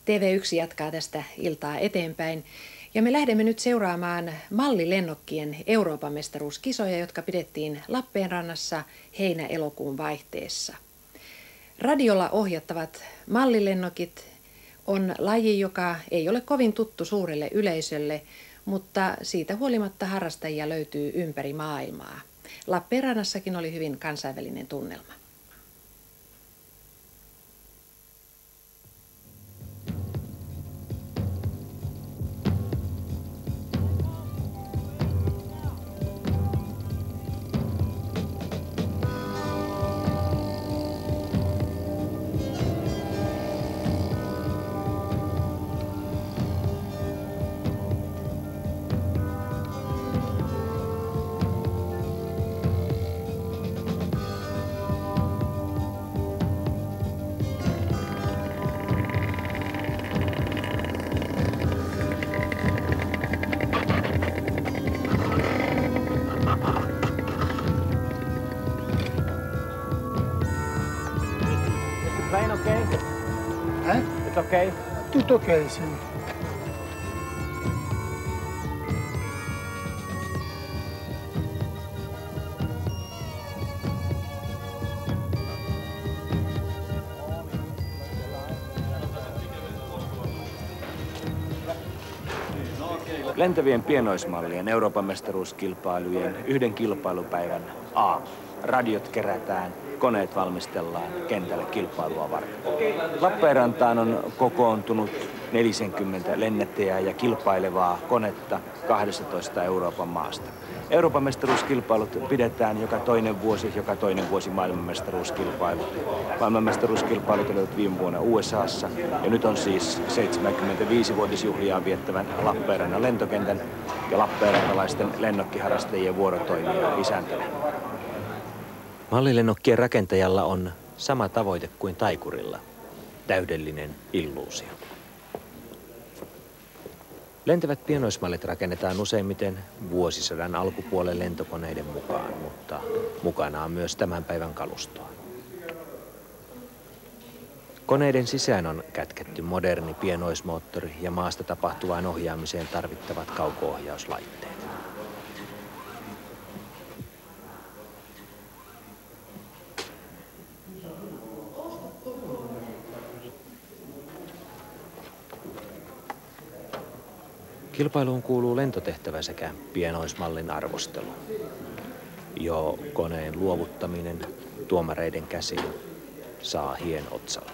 TV1 jatkaa tästä iltaa eteenpäin ja me lähdemme nyt seuraamaan mallilennokkien Euroopan mestaruuskisoja, jotka pidettiin Lappeenrannassa heinä-elokuun vaihteessa. Radiolla ohjattavat mallilennokit on laji, joka ei ole kovin tuttu suurelle yleisölle, mutta siitä huolimatta harrastajia löytyy ympäri maailmaa. Lappeenrannassakin oli hyvin kansainvälinen tunnelma. Plane okay? Huh? It's okay? Tutto ok, sì. Lentävien pienoismallien Euroopan mestaruuskilpailujen yhden kilpailupäivän aamu. Radiot kerätään, koneet valmistellaan kentälle kilpailua varten. Lappeenrantaan on kokoontunut 40 lennättäjää ja kilpailevaa konetta 12 Euroopan maasta. Euroopan mestaruuskilpailut pidetään joka toinen vuosi maailmanmestaruuskilpailut. Maailmanmestaruuskilpailut olivat viime vuonna USAssa ja nyt on siis 75-vuotisjuhliaan viettävän Lappeenrannan lentokentän ja lappeenrantalaisten lennokkiharrastajien vuorotoimija isäntänä. Mallilennokkien rakentajalla on sama tavoite kuin taikurilla, täydellinen illuusio. Lentävät pienoismallit rakennetaan useimmiten vuosisadan alkupuolen lentokoneiden mukaan, mutta mukana on myös tämän päivän kalustoa. Koneiden sisään on kätketty moderni pienoismoottori ja maasta tapahtuvaan ohjaamiseen tarvittavat kauko-ohjauslaitteet. Kilpailuun kuuluu lentotehtävä sekä pienoismallin arvostelu. Jo koneen luovuttaminen tuomareiden käsiin saa hien otsalle.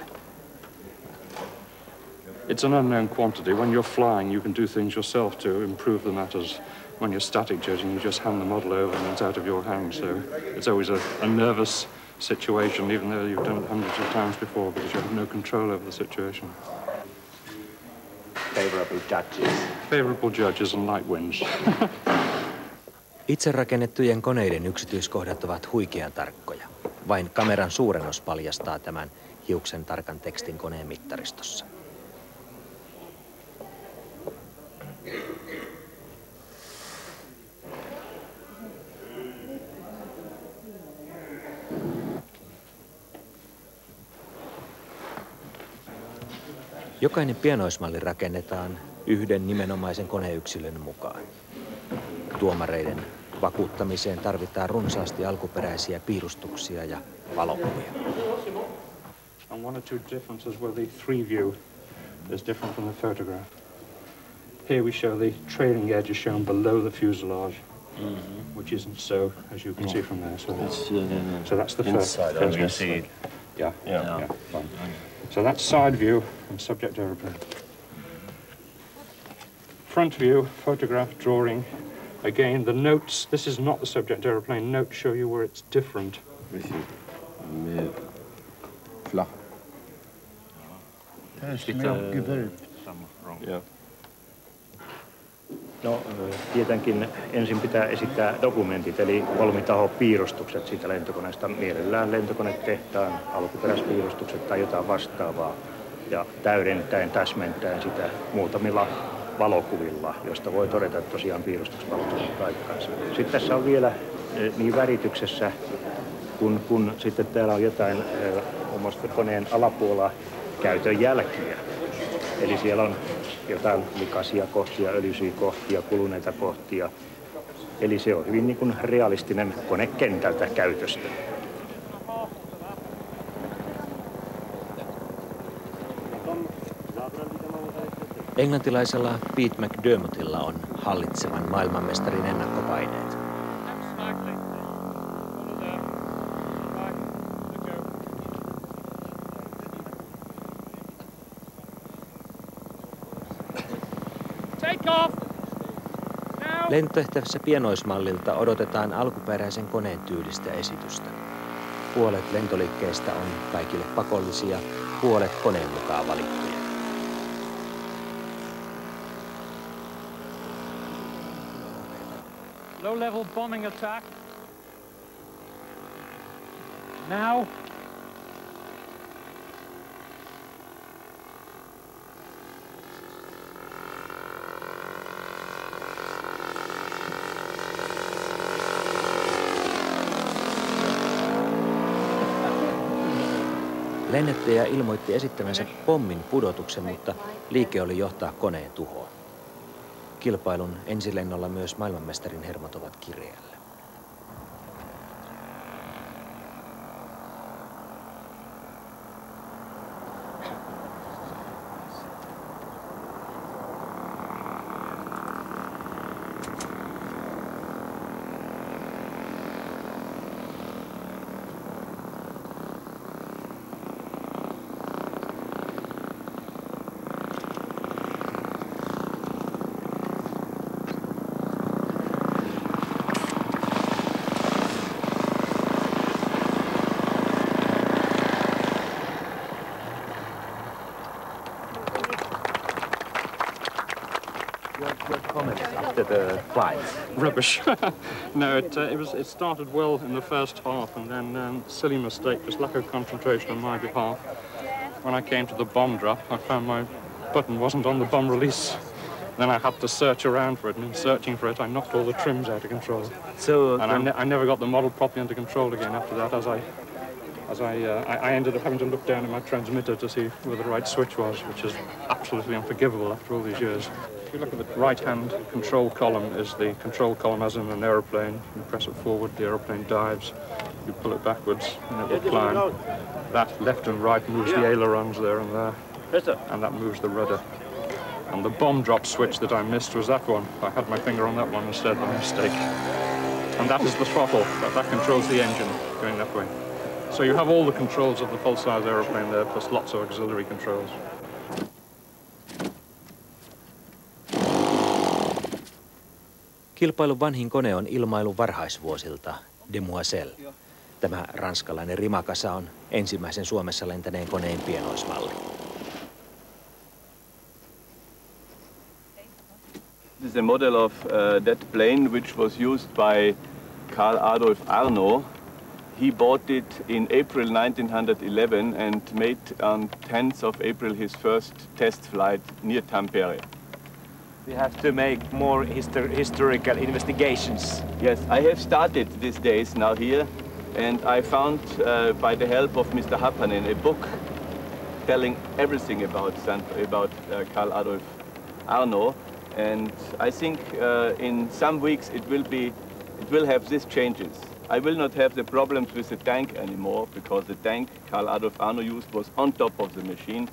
It's an unknown quantity. When you're flying, you can do things yourself to improve the matters. When you're static judging, you just hand the model over and it's out of your hands. So it's always a nervous situation, even though you've done it hundreds of times before, because you have no control over the situation. Favorable judges. Favorable judges and light winds. Itse rakennettujen koneiden yksityiskohdat ovat huikean tarkkoja. Vain kameran suurennos paljastaa tämän hiuksen tarkan tekstin koneen mittaristossa. Jokainen pienoismalli rakennetaan yhden nimenomaisen koneyksilön mukaan. Tuomareiden vakuuttamiseen tarvitaan runsaasti alkuperäisiä piirustuksia ja valokuvia. And one or two differences where the 3-view is different from the photograph. Here we show the trailing edge is shown below the fuselage, which isn't so, as you can see from there. So that's the first. Yeah. So that's side view and subject aeroplane. Front view, photograph, drawing. Again, the notes, this is not the subject aeroplane. Notes show you where it's different. No, tietenkin ensin pitää esittää dokumentit, eli kolmitahopiirustukset siitä lentokoneesta. Mielellään lentokonetehtaan alkuperäispiirustukset tai jotain vastaavaa. Ja täydentäen, täsmentäen sitä muutamilla valokuvilla, josta voi todeta, että tosiaan piirustusvalot on paikkaansa. Sitten tässä on vielä niin värityksessä, kun sitten täällä on jotain muun muassa koneen alapuolella käytön jälkiä. Eli siellä on jotain likaisia kohtia, öljyisiä kohtia, kuluneita kohtia. Eli se on hyvin niin kuin realistinen kone kentältä käytöstä. Englantilaisella Pete McDermottilla on hallitsevan maailmanmestarin ennakkopaineet. Lentotehtävässä pienoismallilta odotetaan alkuperäisen koneen tyylistä esitystä. Puolet lentoliikkeestä on kaikille pakollisia, puolet koneen mukaan valittuja. Low-level bombing attack. Now. Lennättäjä ilmoitti esittämänsä pommin pudotuksen, mutta liike oli johtaa koneen tuhoon. Kilpailun ensilennolla myös maailmanmestarin hermot ovat kireällä. After the flight. Rubbish. No, it started well in the first half, and then silly mistake, just lack of concentration on my behalf. When I came to the bomb drop, I found my button wasn't on the bomb release. Then I had to search around for it, and in searching for it, I knocked all the trims out of control. And I never got the model properly under control again after that, as I ended up having to look down at my transmitter to see where the right switch was, which is absolutely unforgivable after all these years. If you look at the right-hand control column is the control column as in an aeroplane. You press it forward, the aeroplane dives. You pull it backwards, and it will climb. That left and right moves the ailerons there and there, and that moves the rudder. And the bomb drop switch that I missed was that one. I had my finger on that one instead by mistake. And that is the throttle. That controls the engine going that way. So you have all the controls of the full-size aeroplane there, plus lots of auxiliary controls. Kilpailun vanhin kone on ilmailu varhaisvuosilta, Demoiselle. Tämä ranskalainen rimakasa on ensimmäisen Suomessa lentäneen koneen pienoismalli. This is a model of that plane which was used by Karl Adolf Arno. He bought it in April 1911 and made on 10th of April his first test flight near Tampere. We have to make more historical investigations. Yes, I have started these days now here, and I found by the help of Mr. Happanen a book telling everything about Karl Adolf Arno, and I think in some weeks it will have these changes. I will not have the problems with the tank anymore, because the tank Karl Adolf Arno used was on top of the machine.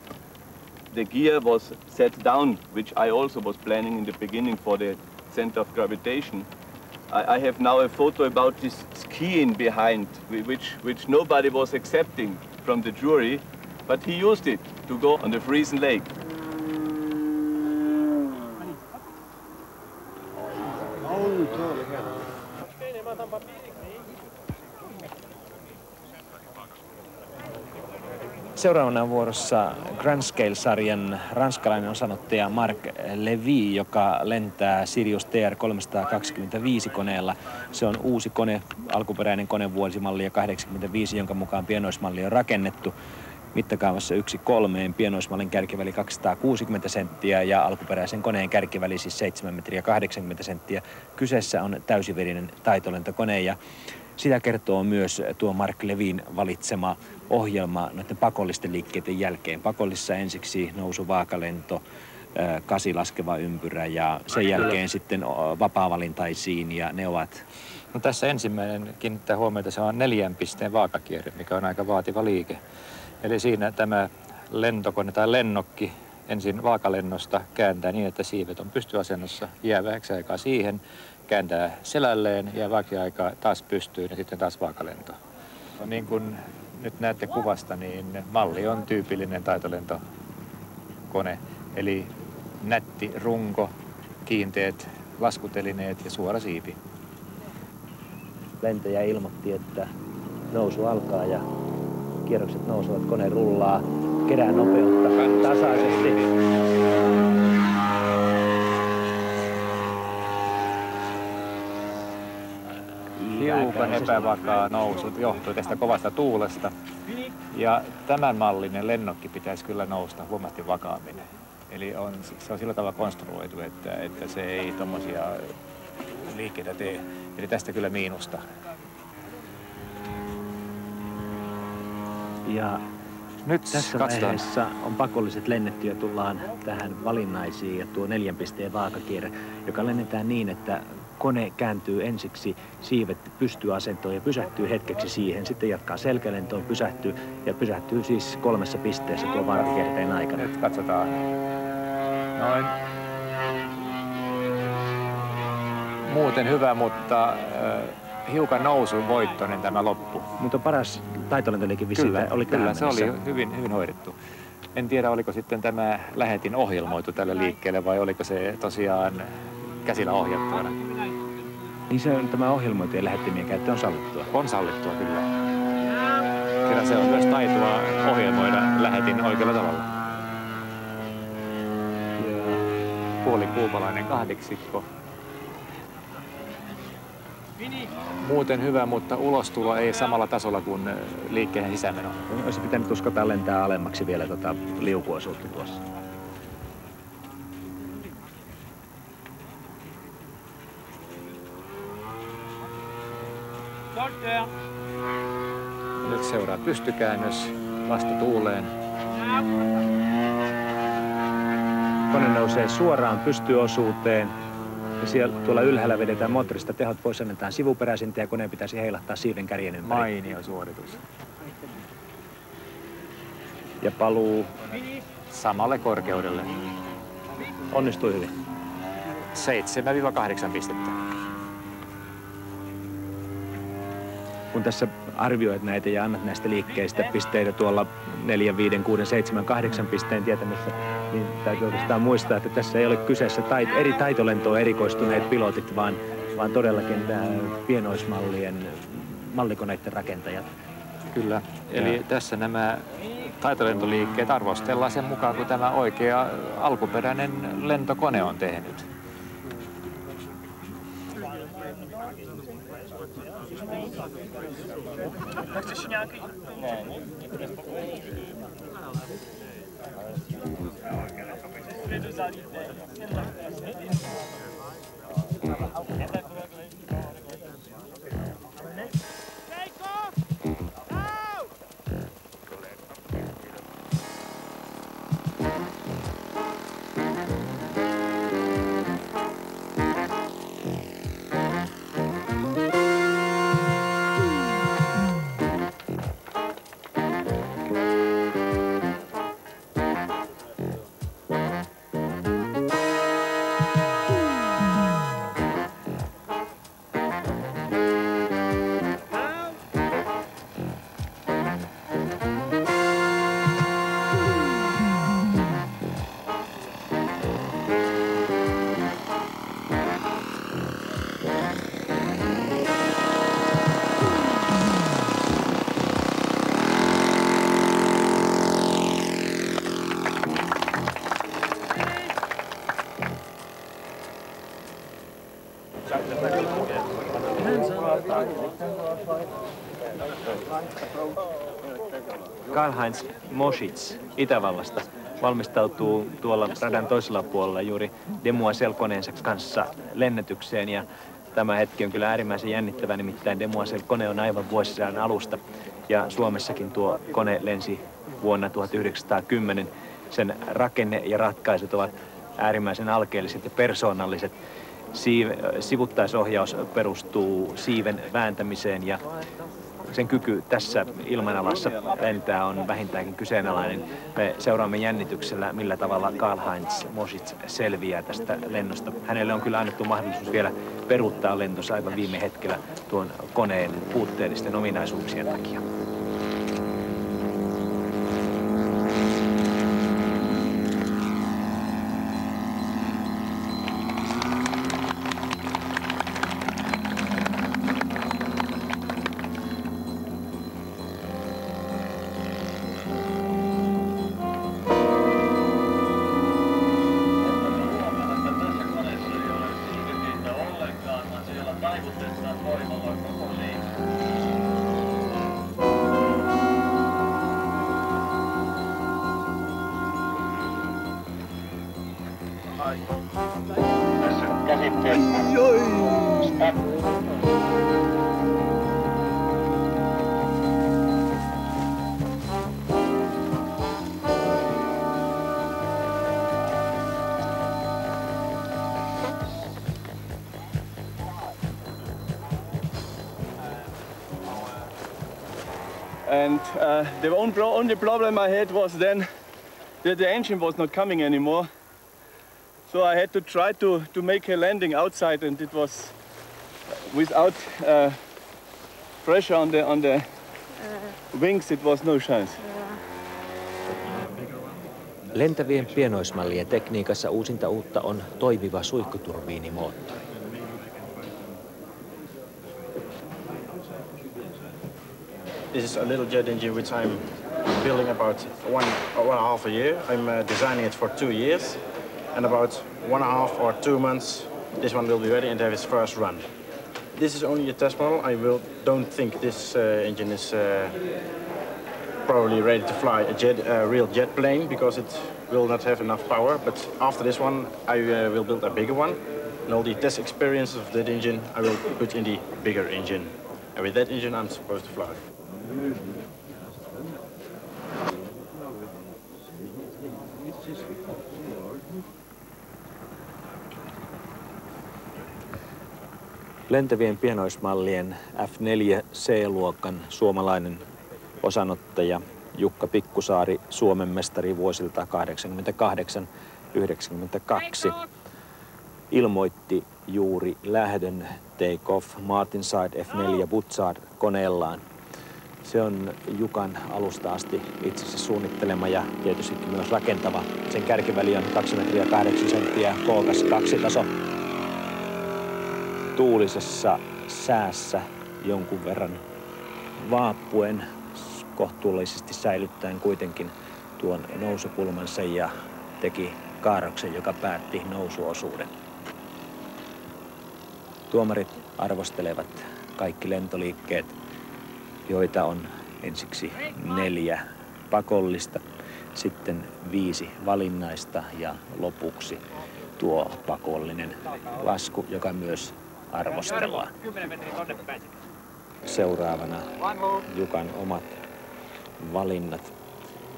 The gear was set down, which I also was planning in the beginning for the center of gravitation. I have now a photo about this skiing behind, which nobody was accepting from the jury, but he used it to go on the Friesen Lake. Seuraavana vuorossa Grand Scale-sarjan ranskalainen osanottaja Marc Levy, joka lentää Sirius TR-325 koneella. Se on uusi kone, alkuperäinen konevuosimalli 85, jonka mukaan pienoismalli on rakennettu. Mittakaavassa 1:3, pienoismallin kärkiväli 260 senttiä ja alkuperäisen koneen kärkiväli siis 7 metriä 80 senttiä. Kyseessä on täysiverinen taitolentokone ja Sitä kertoo myös tuo Mark Levin valitsema ohjelma noiden pakollisten liikkeiden jälkeen. Pakollisessa ensiksi nousu vaakalento, 8 laskeva ympyrä ja sen jälkeen sitten vapaavalintaisiin ja ne ovat... No tässä ensimmäinen kiinnittää huomiota, se on 4 pisteen vaakakierre, mikä on aika vaativa liike. Eli siinä tämä lentokone tai lennokki ensin vaakalennosta kääntää niin, että siivet on pystyasennossa, jää vähäksi aikaa siihen, kääntää selälleen ja vähäksi aikaa taas pystyyn ja sitten taas vaakalento. No niin kuin nyt näette kuvasta, niin malli on tyypillinen taitolentokone, eli nätti runko, kiinteät laskutelineet ja suora siipi. Lentäjä ilmoitti, että nousu alkaa ja kierrokset nousevat, kone rullaa, kerää nopeutta tasaisesti. Hiukan epävakaa nousu johtui tästä kovasta tuulesta. Ja tämän mallinen lennokki pitäisi kyllä nousta huomattavasti vakaammin. Eli se on sillä tavalla konstruoitu, että se ei tommosia liikkeitä tee. Eli tästä kyllä miinusta. Ja nyt tässä vaiheessa on pakolliset lennetty ja tullaan tähän valinnaisiin ja tuo 4 pisteen vaakakierre, joka lennetään niin, että kone kääntyy ensiksi siivet pystyasentoon ja pysähtyy hetkeksi siihen. Sitten jatkaa selkälentoon, pysähtyy siis 3 pisteessä tuon vaakakierteen aikana. Nyt katsotaan. Noin. Muuten hyvä, mutta hiukan nousun voittoinen tämä loppu. Mutta on paras taitolentoliike vissiin. Kyllä, se oli hyvin hoidettu. En tiedä, oliko sitten tämä lähetin ohjelmoitu tälle liikkeelle vai oliko se tosiaan käsillä ohjattuna. Niin se on tämä ohjelmoitujen lähettimien käyttö on sallittua. On sallittua, kyllä. Kyllä se on myös taitoa ohjelmoida lähetin oikealla tavalla. Ja puolikuupalainen kahdeksikko. Muuten hyvä, mutta ulostulo ei samalla tasolla kuin liikkeen sisämeno. Olisi pitänyt uskota lentää alemmaksi vielä liukuosuutta tuossa. Nyt seuraa pystykäännös vastatuuleen. Kone nousee suoraan pystyosuuteen. Ja siellä tuolla ylhäällä vedetään moottorista tehot pois, annetaan sivuperäisintä ja koneen pitäisi heilahtaa siiven kärjen ympäri. Mainio suoritus. Ja paluu samalle korkeudelle. Onnistui hyvin. 7-8 pistettä. Kun tässä arvioit näitä ja annat näistä liikkeistä pisteitä tuolla 4, 5, 6, 7, 8 pisteen tietämässä, niin täytyy oikeastaan muistaa, että tässä ei ole kyseessä eri taitolentoon erikoistuneet pilotit, vaan todellakin pienoismallien mallikoneiden rakentajat. Kyllä, eli tässä nämä taitolentoliikkeet arvostellaan sen mukaan, kun tämä oikea alkuperäinen lentokone on tehnyt. Karl-Heinz Moschitz Itävallasta valmistautuu tuolla radan toisella puolella juuri Demoiselle-koneensa kanssa lennätykseen ja Tämä hetki on kyllä äärimmäisen jännittävä, nimittäin Demoiselle-kone on aivan vuosisadan alusta. Ja Suomessakin tuo kone lensi vuonna 1910. Sen rakenne ja ratkaisut ovat äärimmäisen alkeelliset ja persoonalliset. Sivuttaisohjaus perustuu siiven vääntämiseen ja sen kyky tässä ilmanalassa lentää on vähintäänkin kyseenalainen. Me seuraamme jännityksellä, millä tavalla Karl-Heinz Mositz selviää tästä lennosta. Hänelle on kyllä annettu mahdollisuus vielä peruuttaa lentonsa aivan viime hetkellä tuon koneen puutteellisten ominaisuuksien takia. And the only problem I had was then that the engine was not coming anymore. So I had to try to make a landing outside, and it was without pressure on the wings, it was no chance. Lentävien pienoismallien tekniikassa uusinta uutta on toimiva suihkuturbiinimoottori. This is a little jet engine which I'm building about one and a half a year. I'm designing it for 2 years, and about 1.5 or 2 months this one will be ready and have its first run. This is only a test model. Don't think this engine is probably ready to fly a real jet plane because it will not have enough power. But after this one I will build a bigger one, and all the test experiences of that engine I will put in the bigger engine. And with that engine I'm supposed to fly. Lentävien pienoismallien F4C-luokan suomalainen osanottaja Jukka Pikkusaari, Suomen mestari vuosilta 88-92, ilmoitti juuri lähdön take-off Martinside F4 Buzzard koneellaan. Se on Jukan alusta asti itsensä suunnittelema ja tietysti myös rakentava. Sen kärkiväli on 2 metriä 8 senttiä, kookas 2-taso. Tuulisessa säässä jonkun verran vaappuen, kohtuullisesti säilyttäen kuitenkin tuon nousukulmansa ja teki kaarroksen, joka päätti nousuosuuden. Tuomarit arvostelevat kaikki lentoliikkeet, joita on ensiksi 4 pakollista, sitten 5 valinnaista ja lopuksi tuo pakollinen lasku, joka myös arvostellaan. Seuraavana Jukan omat valinnat,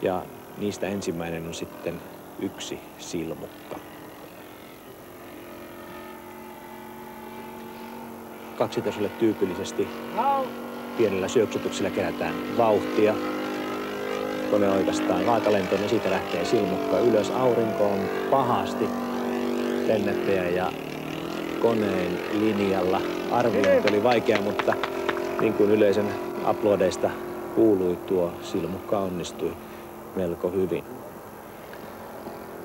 ja niistä ensimmäinen on sitten 1 silmukka. 2-tasolle tyypillisesti pienellä syöksytyksellä kerätään vauhtia. Kone oikaistaan vaakalentoon ja siitä lähtee silmukka ylös. Aurinko on pahasti lennättäjä ja koneen linjalla. Arviointi oli vaikea, mutta niin kuin yleisön aplodeista kuului, tuo silmukka onnistui melko hyvin.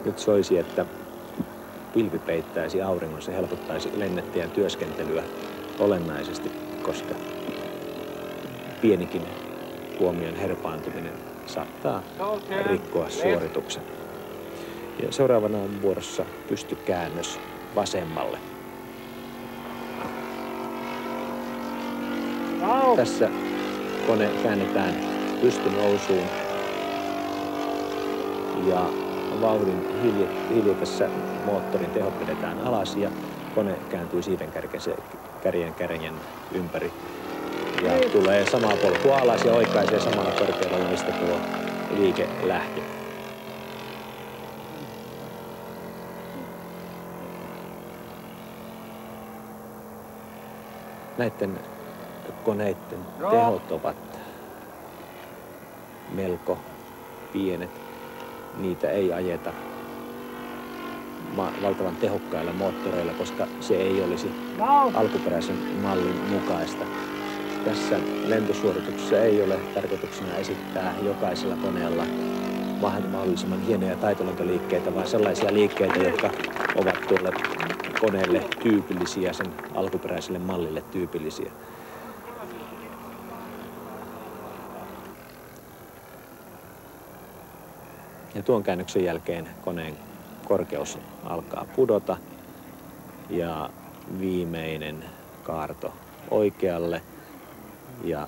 Nyt soisi, että pilvi peittäisi auringon, se helpottaisi lennättäjän työskentelyä olennaisesti, koska pienikin huomion herpaantuminen saattaa rikkoa suorituksen. Ja seuraavana on vuorossa pystykäännös vasemmalle. Tässä kone käännetään pystynousuun ja vauhdin hiljetessä moottorin tehot vedetään alas ja kone kääntyy siiven kärjen ympäri ja tulee samaa polkua alas ja oikaisee samalla korkeudella, mistä tuo liike lähti. Näiden koneiden tehot ovat melko pienet. Niitä ei ajeta valtavan tehokkailla moottoreilla, koska se ei olisi alkuperäisen mallin mukaista. Tässä lentosuorituksessa ei ole tarkoituksena esittää jokaisella koneella mahdollisimman hienoja taitolentoliikkeitä, vaan sellaisia liikkeitä, jotka ovat tuolle koneelle tyypillisiä, sen alkuperäiselle mallille tyypillisiä. Ja tuon käännöksen jälkeen koneen korkeus alkaa pudota ja viimeinen kaarto oikealle ja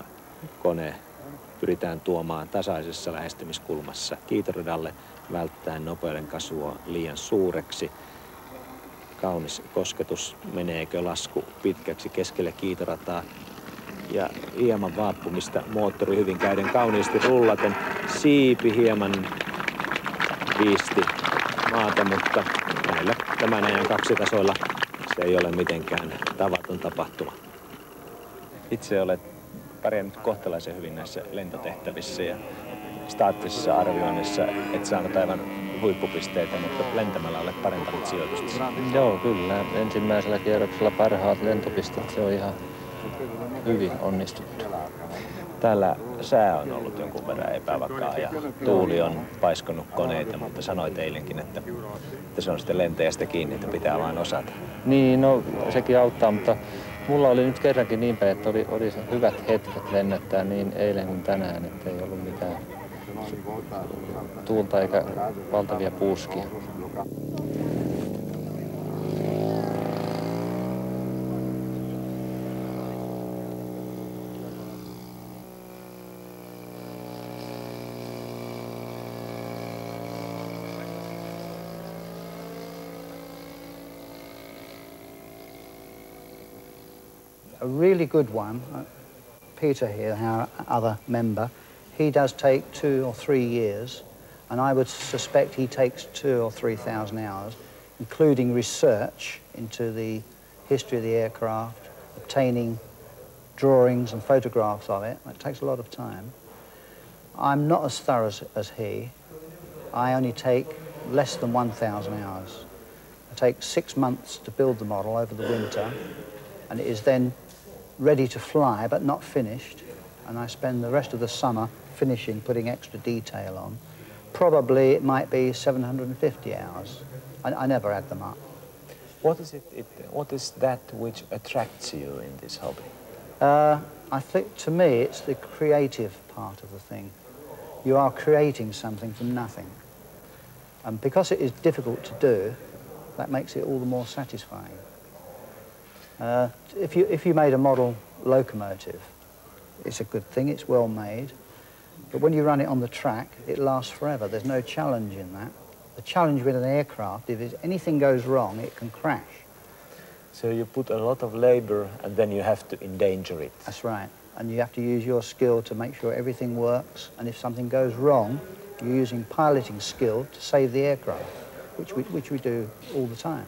kone pyritään tuomaan tasaisessa lähestymiskulmassa kiitoradalle välttäen nopeuden kasvua liian suureksi. Kaunis kosketus, meneekö lasku pitkäksi keskelle kiitorataa ja hieman vaappumista moottori hyvin käyden kauniisti rullaten. Siipi hieman viisti maata, mutta näillä tämän ajan kaksitasoilla se ei ole mitenkään tavaton tapahtuma. Itse olet pärjännyt kohtalaisen hyvin näissä lentotehtävissä ja staattisessa arvioinnissa et saanut aivan huippupisteitä, mutta lentämällä olet parantanut sijoitusta. Joo, kyllä. Ensimmäisellä kierroksella parhaat lentopisteet, se on ihan hyvin onnistuttu. Täällä sää on ollut jonkun verran epävakaa ja tuuli on paiskonut koneita, mutta sanoit eilenkin, että se on sitten lentäjästä kiinni, että pitää vaan osata. Niin, no sekin auttaa, mutta mulla oli nyt kerrankin niin päin, että oli hyvät hetket lennättää niin eilen kuin tänään, että ei ollut mitään tuulta eikä valtavia puuskia. A really good one, Peter here, our other member, he does take 2 or 3 years, and I would suspect he takes 2,000 or 3,000 hours, including research into the history of the aircraft, obtaining drawings and photographs of it. It takes a lot of time. I'm not as thorough as he. I only take less than 1,000 hours. I take 6 months to build the model over the winter, and it is then ready to fly but not finished, and I spend the rest of the summer finishing, putting extra detail on. Probably it might be 750 hours. I never add them up. What is that which attracts you in this hobby? I think to me it's the creative part of the thing. You are creating something from nothing. And because it is difficult to do, that makes it all the more satisfying. If you made a model locomotive, it's a good thing, it's well made. But when you run it on the track, it lasts forever. There's no challenge in that. The challenge with an aircraft, if anything goes wrong, it can crash. So you put a lot of labor and then you have to endanger it. That's right. And you have to use your skill to make sure everything works. And if something goes wrong, you're using piloting skill to save the aircraft, which we do all the time.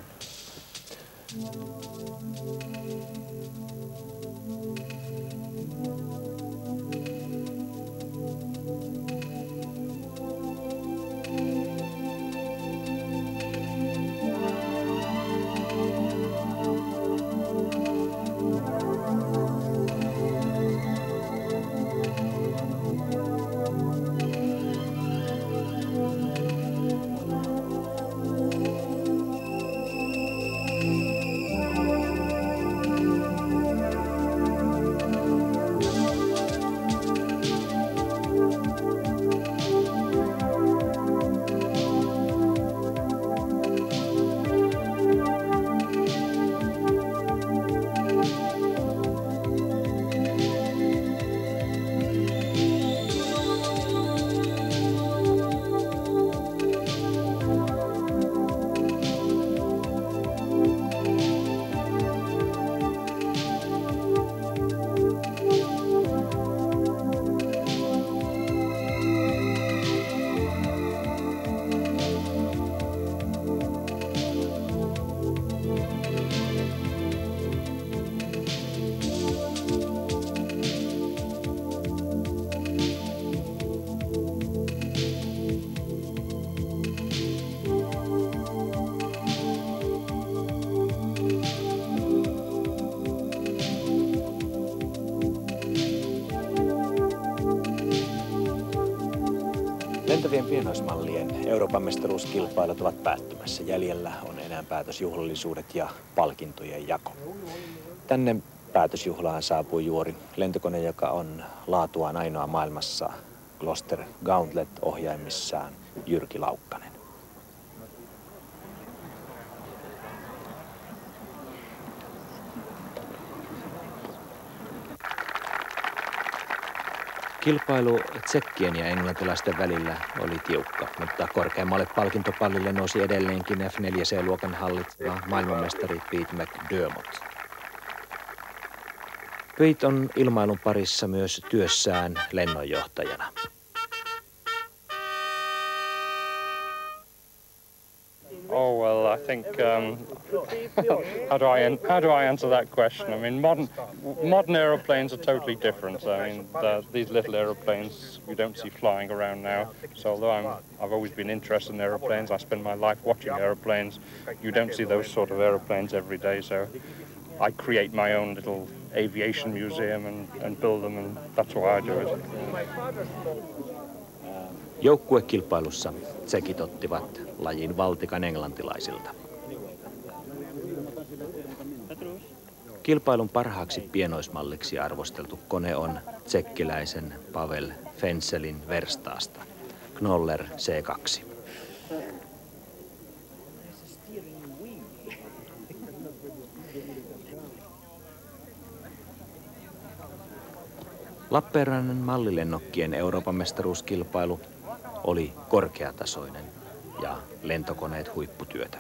Lentävien pienoismallien Euroopan mestaruuskilpailut ovat päättymässä. Jäljellä on enää päätösjuhlallisuudet ja palkintojen jako. Tänne päätösjuhlaan saapui juuri lentokone, joka on laatuaan ainoa maailmassa, Gloster Gauntlet ohjaimissaan Jyrki Laukkanen. Kilpailu tsekkien ja englantilaisten välillä oli tiukka, mutta korkeammalle palkintopallille nousi edelleenkin F4C-luokan hallitseva maailmanmestari Pete McDermott. Pete on ilmailun parissa myös työssään lennonjohtajana. Oh well, I think how do I answer that question? I mean, modern aeroplanes are totally different. I mean, these little aeroplanes you don't see flying around now. So although I've always been interested in aeroplanes, I spend my life watching aeroplanes. You don't see those sort of aeroplanes every day. So I create my own little aviation museum and build them, and that's why I do it. Joukkuekilpailussa tsekit ottivat lajin valtikan englantilaisilta. Kilpailun parhaaksi pienoismalliksi arvosteltu kone on tsekkiläisen Pavel Fenselin Verstaasta, Knoller C2. Lappeenrannan mallilennokkien Euroopan mestaruuskilpailu oli korkeatasoinen ja lentokoneet huipputyötä.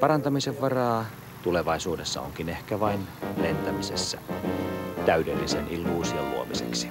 Parantamisen varaa tulevaisuudessa onkin ehkä vain lentämisessä, täydellisen illuusion luomiseksi.